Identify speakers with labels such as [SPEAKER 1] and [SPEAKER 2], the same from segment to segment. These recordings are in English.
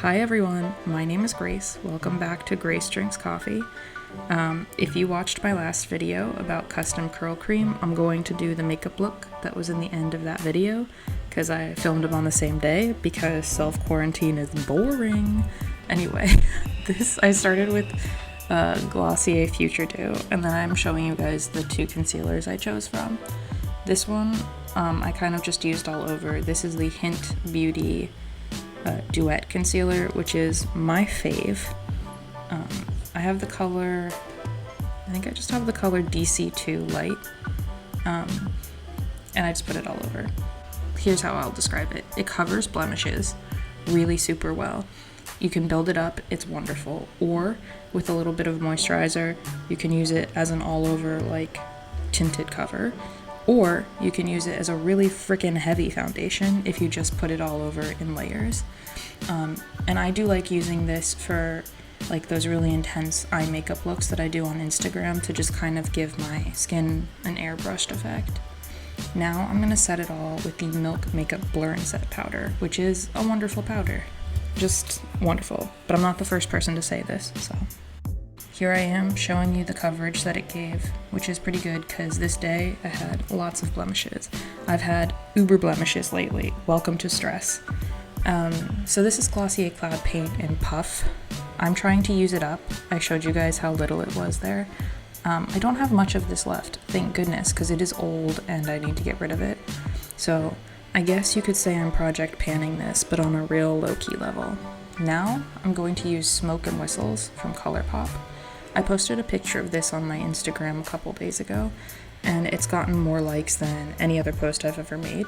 [SPEAKER 1] Hi everyone, my name is Grace. Welcome back to Grace Drinks Coffee. If you watched my last video about custom curl cream, I'm going to do the makeup look that was in the end of that video because I filmed them on the same day because self-quarantine is boring. Anyway, I started with Glossier Future Dew, and then I'm showing you guys the two concealers I chose from. This one I kind of just used all over. This is the Hint Beauty Duet Concealer, which is my fave. I have the color, I think I just have the color DC2 Light, and I just put it all over. Here's how I'll describe it. It covers blemishes really super well. You can build it up, it's wonderful. Or with a little bit of moisturizer, you can use it as an all-over like tinted cover. Or you can use it as a really freaking heavy foundation if you just put it all over in layers. And I do like using this for like those really intense eye makeup looks that I do on Instagram to just kind of give my skin an airbrushed effect. Now I'm gonna set it all with the Milk Makeup Blur and Set powder, which is a wonderful powder. Just wonderful. But I'm not the first person to say this, so. Here I am showing you the coverage that it gave, which is pretty good because this day I had lots of blemishes. I've had uber blemishes lately. Welcome to stress. So this is Glossier Cloud Paint in Puff. I'm trying to use it up. I showed you guys how little it was there. I don't have much of this left, thank goodness, because it is old and I need to get rid of it. So I guess you could say I'm project panning this, but on a real low-key level. Now I'm going to use Smoke and Whistles from ColourPop. I posted a picture of this on my Instagram a couple days ago, and it's gotten more likes than any other post I've ever made.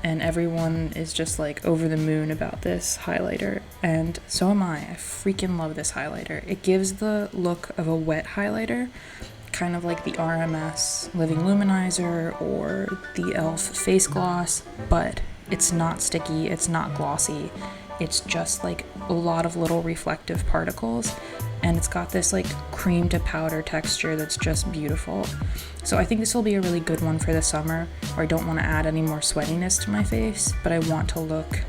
[SPEAKER 1] And everyone is just like over the moon about this highlighter, and so am I. I freaking love this highlighter. It gives the look of a wet highlighter, kind of like the RMS Living Luminizer or the e.l.f. Face Gloss, but it's not sticky, it's not glossy. It's just like a lot of little reflective particles, and it's got this like cream to powder texture that's just beautiful. So I think this will be a really good one for the summer, where I don't want to add any more sweatiness to my face, but I want to look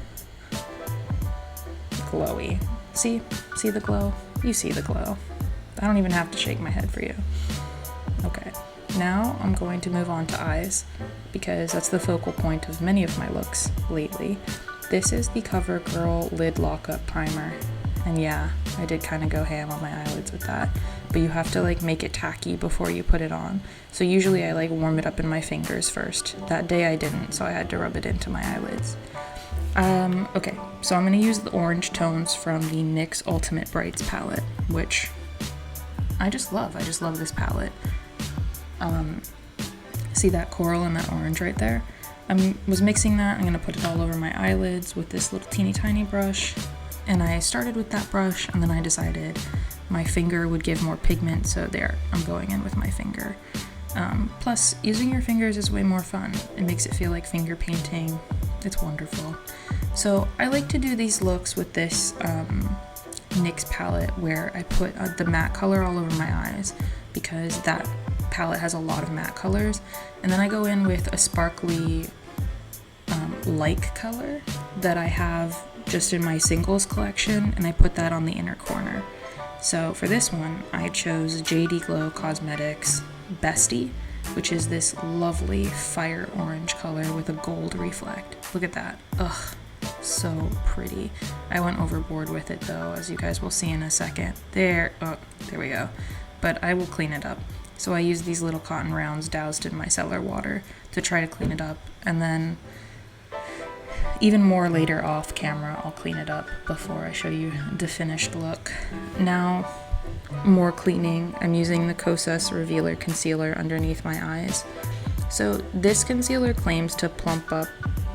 [SPEAKER 1] glowy. See the glow? You see the glow. I don't even have to shake my head for you. Okay, now I'm going to move on to eyes, because that's the focal point of many of my looks lately. This is the CoverGirl Lid Lockup Primer, and yeah, I did kind of go ham on my eyelids with that, but you have to like make it tacky before you put it on. So usually I like warm it up in my fingers first. That day I didn't, so I had to rub it into my eyelids. Okay, so I'm gonna use the orange tones from the NYX Ultimate Brights palette, which I just love. I just love this palette. See that coral and that orange right there? I was mixing that. I'm gonna put it all over my eyelids with this little teeny tiny brush. And I started with that brush, and then I decided my finger would give more pigment, so there, I'm going in with my finger. Plus, using your fingers is way more fun. It makes it feel like finger painting. It's wonderful. So I like to do these looks with this NYX palette where I put the matte color all over my eyes, because that palette has a lot of matte colors. And then I go in with a sparkly like color that I have just in my singles collection, and I put that on the inner corner. So for this one, I chose JD Glow Cosmetics Bestie, which is this lovely fire orange color with a gold reflect. Look at that. Ugh, so pretty. I went overboard with it though, as you guys will see in a second. There we go. But I will clean it up. So I use these little cotton rounds doused in micellar water to try to clean it up, and then even more later off camera, I'll clean it up before I show you the finished look. Now, more cleaning. I'm using the Kosas Revealer Concealer underneath my eyes. So this concealer claims to plump up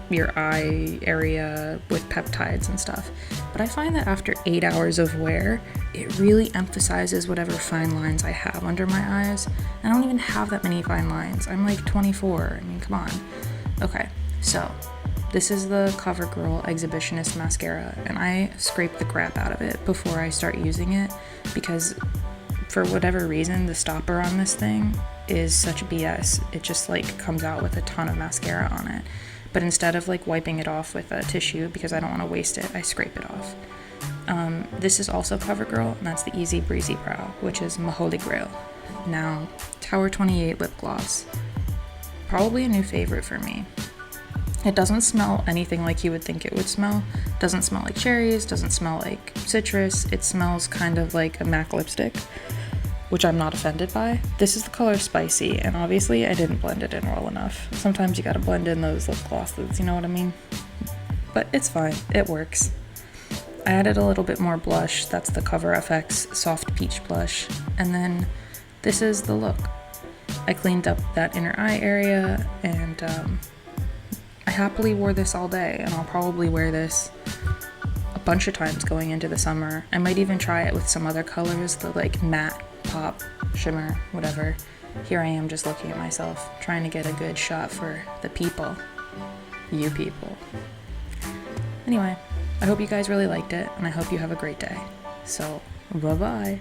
[SPEAKER 1] your eye area with peptides and stuff, but I find that after 8 hours of wear, it really emphasizes whatever fine lines I have under my eyes. I don't even have that many fine lines. I'm like 24. I mean, come on. Okay, so this is the CoverGirl Exhibitionist Mascara, and I scrape the crap out of it before I start using it, because for whatever reason, the stopper on this thing is such BS. It just like comes out with a ton of mascara on it. But instead of like wiping it off with a tissue, because I don't want to waste it, I scrape it off. This is also CoverGirl, and that's the Easy Breezy Brow, which is my holy grail. Now, Tower 28 lip gloss. Probably a new favorite for me. It doesn't smell anything like you would think it would smell. Doesn't smell like cherries, doesn't smell like citrus. It smells kind of like a MAC lipstick, which I'm not offended by. This is the color Spicy, and obviously I didn't blend it in well enough. Sometimes you gotta blend in those lip glosses, you know what I mean? But it's fine, it works. I added a little bit more blush. That's the Cover FX Soft Peach Blush. And then this is the look. I cleaned up that inner eye area, and I happily wore this all day, and I'll probably wear this a bunch of times going into the summer. I might even try it with some other colors, the like matte, pop, shimmer, whatever. Here I am just looking at myself, trying to get a good shot for the people. You people. Anyway, I hope you guys really liked it, and I hope you have a great day. So, bye-bye.